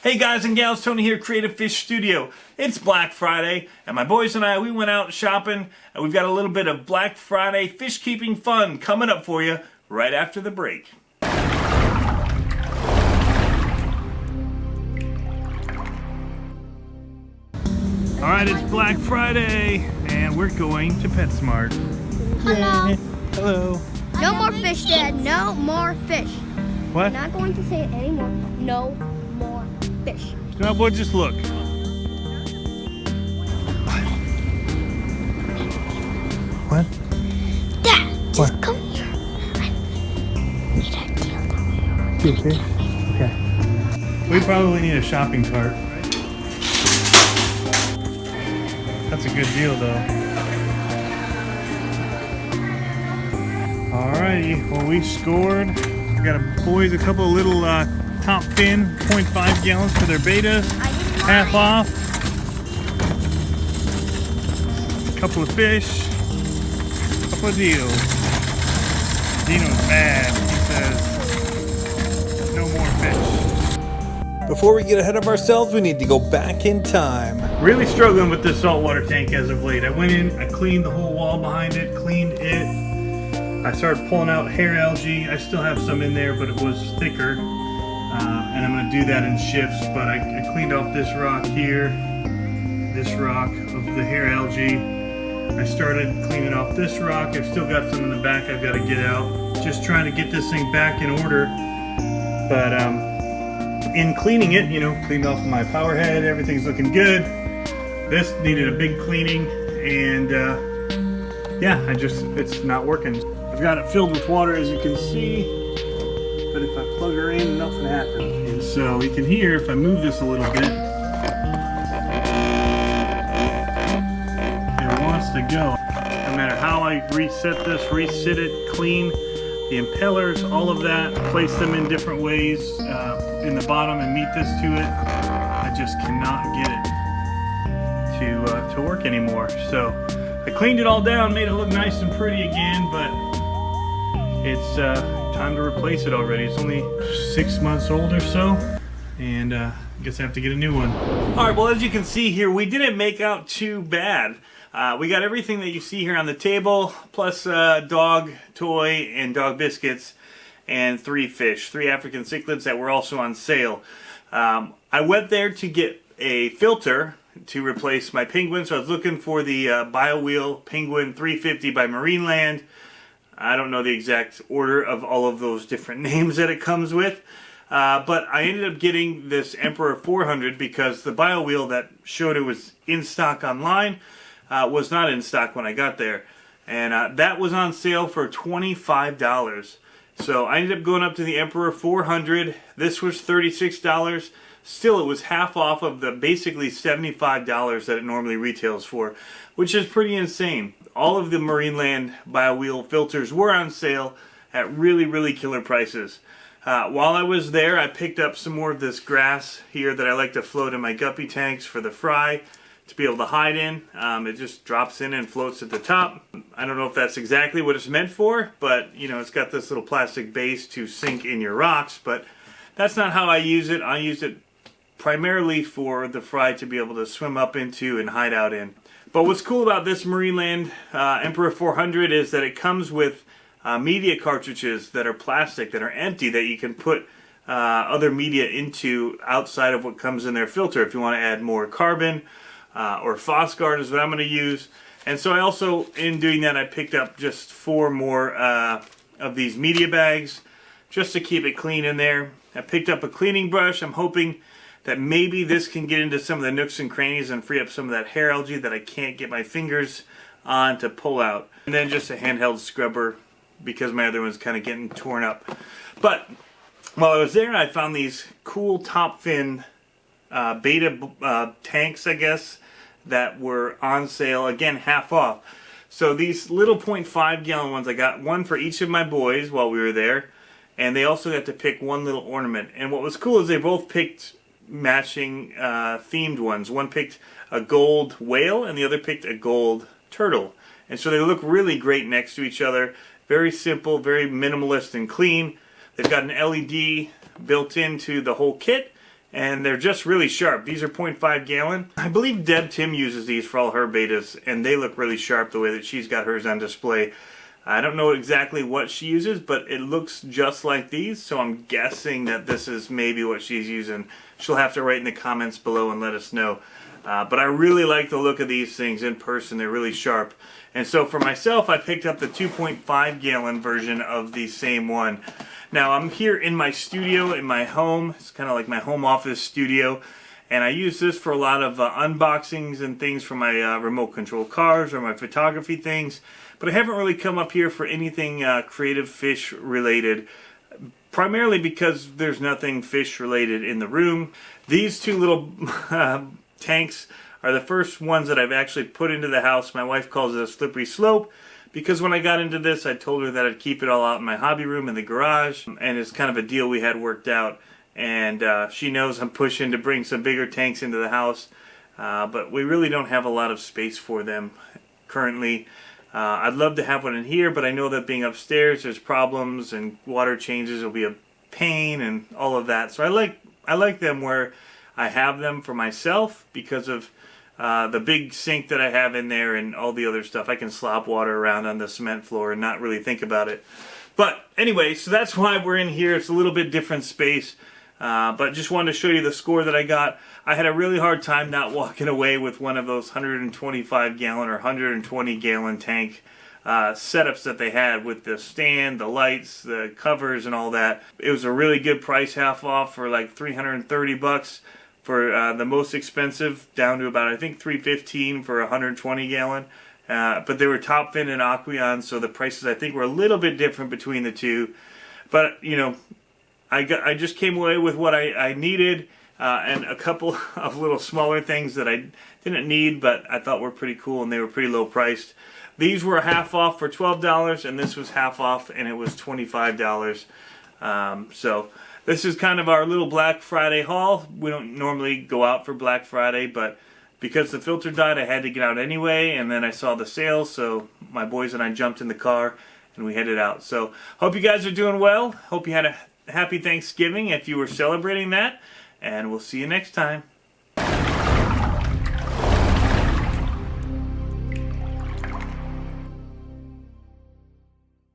Hey guys and gals, Tony here, Creative Fish Studio. It's Black Friday, and my boys and I, we went out shopping, and we've got a little bit of Black Friday fish keeping fun coming up for you right after the break. Alright, it's Black Friday, and we're going to Petsmart. Hello. Hello. No more fish, Dad. No more fish. What? I'm not going to say it anymore. No more fish. No, boy, just look. What? Dad, just What? come here. I need a deal that we Okay. Okay. We probably need a shopping cart. That's a good deal, though. Alrighty, well, we scored. We got boys a couple of little Topfin 0.5 gallons for their Betta, half off. A couple of fish, a couple of deals. Dino's mad. He says, no more fish. Before we get ahead of ourselves, we need to go back in time. Really struggling with this saltwater tank as of late. I went in, I cleaned the whole wall behind it, cleaned it. I started pulling out hair algae. I still have some in there, but it was thicker. And I'm going to do that in shifts. But I cleaned off this rock here, this rock of the hair algae. I started cleaning off this rock. I've still got some in the back I've got to get out. Just trying to get this thing back in order. But in cleaning it, you know, cleaned off my power head. Everything's looking good. This needed a big cleaning. And yeah, it's not working. I've got it filled with water, as you can see, but if I plug her in, nothing happens. And so you can hear, if I move this a little bit, it wants to go. No matter how I reset this, reset it, clean the impellers, all of that, place them in different ways in the bottom and meet this to it, I just cannot get it to work anymore. So I cleaned it all down, made it look nice and pretty again, but it's time to replace it already. It's only 6 months old or so, and I guess I have to get a new one. Alright, well, as you can see here, we didn't make out too bad. We got everything that you see here on the table, plus dog toy and dog biscuits, and 3 fish, 3 African cichlids that were also on sale. I went there to get a filter to replace my penguin, so I was looking for the BioWheel Penguin 350 by Marinerland. I don't know the exact order of all of those different names that it comes with, but I ended up getting this Emperor 400 because the BioWheel that showed it was in stock online was not in stock when I got there, and that was on sale for $25. So I ended up going up to the Emperor 400. This was $36. Still, it was half off of the basically $75 that it normally retails for, which is pretty insane. All of the Marineland BioWheel filters were on sale at really, really killer prices. While I was there, I picked up some more of this grass here that I like to float in my guppy tanks for the fry to be able to hide in. It just drops in and floats at the top. I don't know if that's exactly what it's meant for, but you know, it's got this little plastic base to sink in your rocks, but that's not how I use it. I use it primarily for the fry to be able to swim up into and hide out in. But what's cool about this Marineland Emperor 400 is that it comes with media cartridges that are plastic, that are empty, that you can put other media into outside of what comes in their filter if you want to add more carbon or Phosguard is what I'm going to use. And so I also, in doing that, I picked up just 4 more of these media bags just to keep it clean in there. I picked up a cleaning brush. I'm hoping that maybe this can get into some of the nooks and crannies and free up some of that hair algae that I can't get my fingers on to pull out. And then just a handheld scrubber because my other one's kind of getting torn up. But while I was there, I found these cool Topfin Betta tanks, I guess, that were on sale, again, half off. So these little 0.5 gallon ones, I got one for each of my boys while we were there, and they also got to pick one little ornament. And what was cool is they both picked matching themed ones. One picked a gold whale and the other picked a gold turtle. And so they look really great next to each other. Very simple, very minimalist and clean. They've got an LED built into the whole kit, and they're just really sharp. These are 0.5 gallon. I believe Deb Tim uses these for all her Bettas, and they look really sharp the way that she's got hers on display. I don't know exactly what she uses, but it looks just like these, so I'm guessing that this is maybe what she's using. She'll have to write in the comments below and let us know. But I really like the look of these things in person. They're really sharp. And so for myself, I picked up the 2.5 gallon version of the same one. Now I'm here in my studio, in my home. It's kind of like my home office studio. And I use this for a lot of unboxings and things for my remote control cars or my photography things. But I haven't really come up here for anything creative fish related. Primarily because there's nothing fish related in the room. These two little tanks are the first ones that I've actually put into the house. My wife calls it a slippery slope. Because when I got into this, I told her that I'd keep it all out in my hobby room in the garage. And it's kind of a deal we had worked out. And she knows I'm pushing to bring some bigger tanks into the house. But we really don't have a lot of space for them currently. I'd love to have one in here, but I know that being upstairs, there's problems and water changes will be a pain and all of that. So I like them where I have them for myself because of the big sink that I have in there and all the other stuff. I can slop water around on the cement floor and not really think about it. But anyway, so that's why we're in here. It's a little bit different space. But just wanted to show you the score that I got. I had a really hard time not walking away with one of those 125 gallon or 120 gallon tank setups that they had with the stand, the lights, the covers and all that. It was a really good price, half off for like 330 bucks. For the most expensive, down to about I think $315 for 120 gallon. But they were Topfin and Aqueon, so the prices I think were a little bit different between the two. But you know, I just came away with what I needed and a couple of little smaller things that I didn't need, but I thought were pretty cool and they were pretty low priced. These were half off for $12, and this was half off, and it was $25. So. This is kind of our little Black Friday haul. We don't normally go out for Black Friday, but because the filter died, I had to get out anyway, and then I saw the sale, so my boys and I jumped in the car, and we headed out. So, hope you guys are doing well. Hope you had a happy Thanksgiving if you were celebrating that, and we'll see you next time.